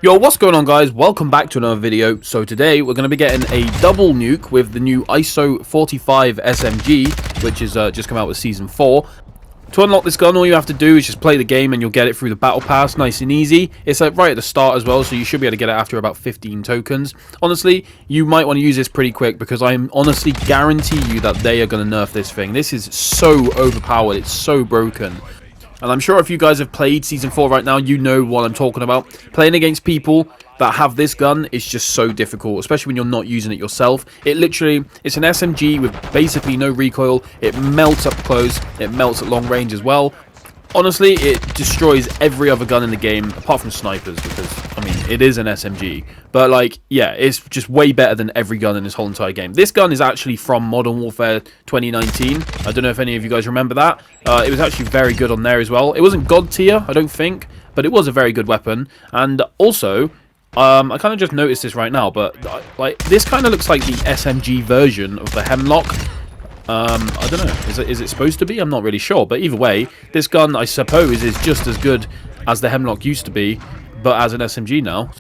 Yo, what's going on, guys? Welcome back to another video. So today we're going to be getting a double nuke with the new ISO 45 SMG, which is just come out with Season 4. To unlock this gun, all you have to do is just play the game and you'll get it through the battle pass, nice and easy. It's like right at the start as well, so you should be able to get it after about 15 tokens. Honestly, you might want to use this pretty quick because I'm honestly guarantee you that they are going to nerf this thing. This is so overpowered, it's so broken. And I'm sure if you guys have played Season 4 right now, you know what I'm talking about. Playing against people that have this gun is just so difficult, especially when you're not using it yourself. It's an SMG with basically no recoil. It melts up close, it melts at long range as well. Honestly, it destroys every other gun in the game, apart from snipers, because, I mean, it is an SMG. But, like, yeah, it's just way better than every gun in this whole entire game. This gun is actually from Modern Warfare 2019. I don't know if any of you guys remember that. It was actually very good on there as well. It wasn't God tier, I don't think, but it was a very good weapon. And also, I kind of just noticed this right now, but, like, this kind of looks like the SMG version of the Hemlock. I don't know, is it supposed to be? I'm not really sure, but either way, this gun, I suppose, is just as good as the Hemlock used to be, but as an SMG now.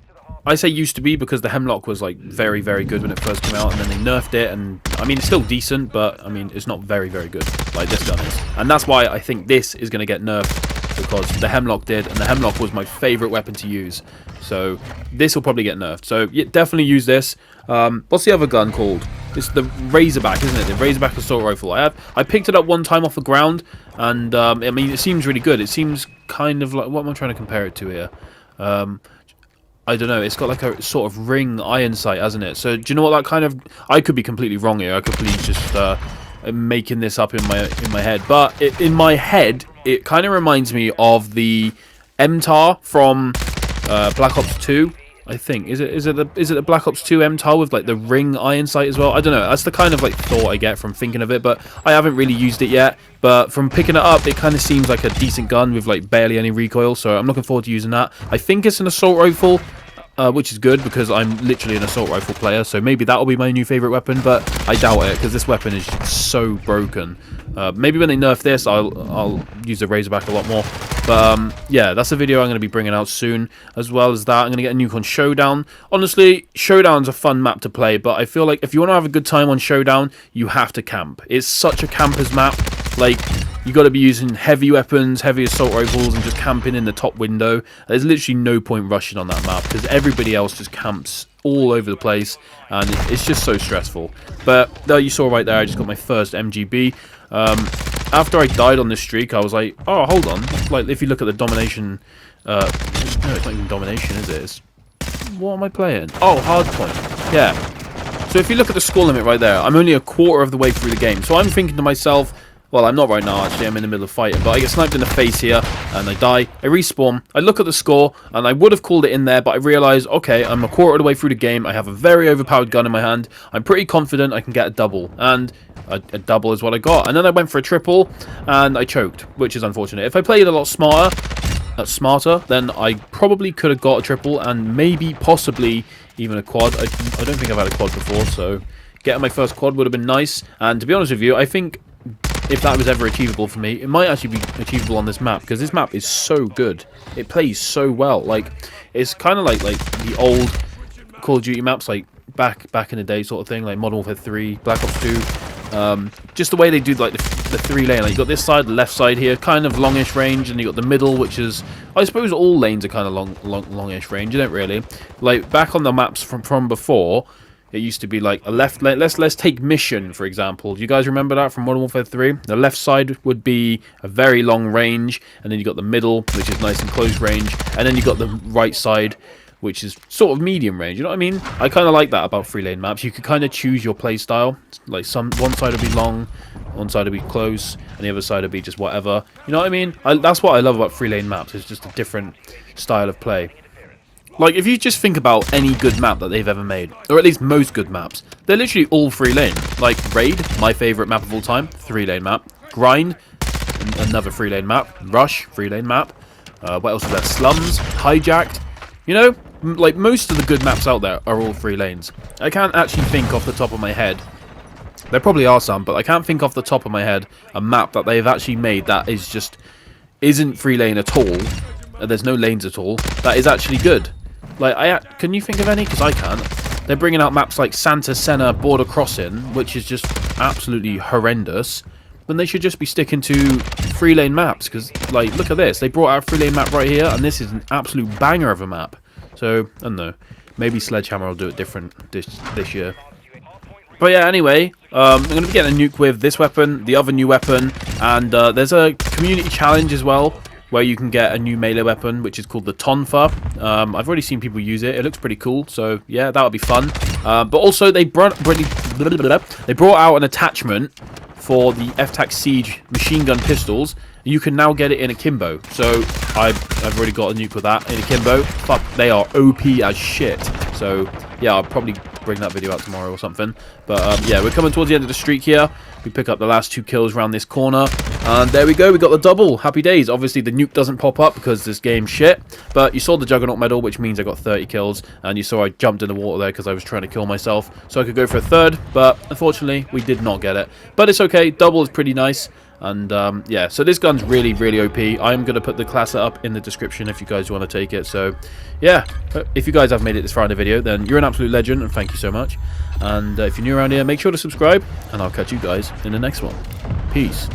I say used to be because the Hemlock was, like, very, very good when it first came out, and then they nerfed it, and, I mean, it's still decent, but, I mean, it's not very, very good, like this gun is. And that's why I think this is going to get nerfed, because the Hemlock did, and the Hemlock was my favourite weapon to use. So, this will probably get nerfed. So, yeah, definitely use this. What's the other gun called? It's the Razorback, isn't it? The Razorback Assault Rifle. I picked it up one time off the ground, and, I mean, it seems really good. It seems kind of like... What am I trying to compare it to here? I don't know. It's got like a sort of ring iron sight, hasn't it? So, do you know what that kind of... I could be completely wrong here. I could be just making this up in my head. But in my head, it kind of reminds me of the MTAR from Black Ops 2. I think is it the Black Ops 2 MTAR with like the ring iron sight as well? I don't know. That's the kind of like thought I get from thinking of it, but I haven't really used it yet. But from picking it up, it kind of seems like a decent gun with like barely any recoil. So I'm looking forward to using that. I think it's an assault rifle, which is good because I'm literally an assault rifle player. So maybe that will be my new favorite weapon, but I doubt it because this weapon is so broken. Maybe when they nerf this, I'll use the Razorback a lot more. But, yeah, that's a video I'm going to be bringing out soon. As well as that, I'm going to get a nuke on Showdown. Honestly, Showdown's a fun map to play, but I feel like if you want to have a good time on Showdown, you have to camp. It's such a camper's map. Like, you got to be using heavy weapons, heavy assault rifles, and just camping in the top window. There's literally no point rushing on that map, because everybody else just camps all over the place, and it's just so stressful. But, there you saw right there, I just got my first MGB. After I died on this streak, I was like, oh, hold on. Like, if you look at the domination... no, it's not even domination, is it? What am I playing? Oh, hardpoint. Yeah. So if you look at the score limit right there, I'm only a quarter of the way through the game. So I'm thinking to myself... Well, I'm not right now, actually. I'm in the middle of fighting. But I get sniped in the face here, and I die. I respawn. I look at the score, and I would have called it in there, but I realised, okay, I'm a quarter of the way through the game. I have a very overpowered gun in my hand. I'm pretty confident I can get a double. And a double is what I got. And then I went for a triple, and I choked, which is unfortunate. If I played a lot smarter, then I probably could have got a triple, and maybe, possibly, even a quad. I don't think I've had a quad before, so getting my first quad would have been nice. And to be honest with you, I think... if that was ever achievable for me, it might actually be achievable on this map, because this map is so good. It plays so well. Like, it's kind of like the old Call of Duty maps, like back in the day sort of thing, like Modern Warfare 3, Black Ops 2. Just the way they do like the three lane. Like, you got this side, the left side here, kind of longish range, and you got the middle, which is, I suppose all lanes are kind of longish range, isn't it really? Like, back on the maps from before, it used to be like a left lane. Let's take Mission, for example. Do you guys remember that from Modern Warfare 3? The left side would be a very long range, and then you got the middle, which is nice and close range, and then you got the right side, which is sort of medium range. You know what I mean? I kind of like that about 3-lane maps. You could kind of choose your play style. Like, one side would be long, one side would be close, and the other side would be just whatever. You know what I mean? That's what I love about 3-lane maps. It's just a different style of play. Like, if you just think about any good map that they've ever made, or at least most good maps, they're literally all 3-lane. Like, Raid, my favourite map of all time, 3-lane map. Grind, another 3-lane map. Rush, 3-lane map. What else is there? Slums, Hijacked. You know, like, most of the good maps out there are all 3 lanes. I can't actually think off the top of my head. There probably are some, but I can't think off the top of my head a map that they've actually made that is just... isn't 3-lane at all. There's no lanes at all. That is actually good. Like, can you think of any? Because I can't. They're bringing out maps like Santa Senna Border Crossing, which is just absolutely horrendous. Then they should just be sticking to 3-lane maps, because, like, look at this. They brought out a 3-lane map right here, and this is an absolute banger of a map. So, I don't know. Maybe Sledgehammer will do it different this year. But yeah, anyway, I'm going to be getting a nuke with this weapon, the other new weapon, and there's a community challenge as well, where you can get a new melee weapon, which is called the Tonfa. I've already seen people use it. It looks pretty cool, so yeah, that would be fun. But also, they brought out an attachment for the FTAC Siege machine gun pistols. You can now get it in akimbo. So I've already got a nuke with that in akimbo. Fuck, they are OP as shit. So yeah, I'll probably bring that video out tomorrow or something. But yeah, we're coming towards the end of the streak here. We pick up the last 2 kills around this corner, and there we go. We got the double. Happy days. Obviously, the nuke doesn't pop up because this game's shit. But you saw the Juggernaut medal, which means I got 30 kills, and you saw I jumped in the water there because I was trying to kill myself, so I could go for a 3rd. But unfortunately, we did not get it. But it's okay. Double is pretty nice. And yeah, so this gun's really, really OP. I'm going to put the class setup in the description if you guys want to take it. So yeah, if you guys have made it this far in the video, then you're an absolute legend, and thank you so much. And if you're new around here, make sure to subscribe, and I'll catch you guys in the next one. Peace.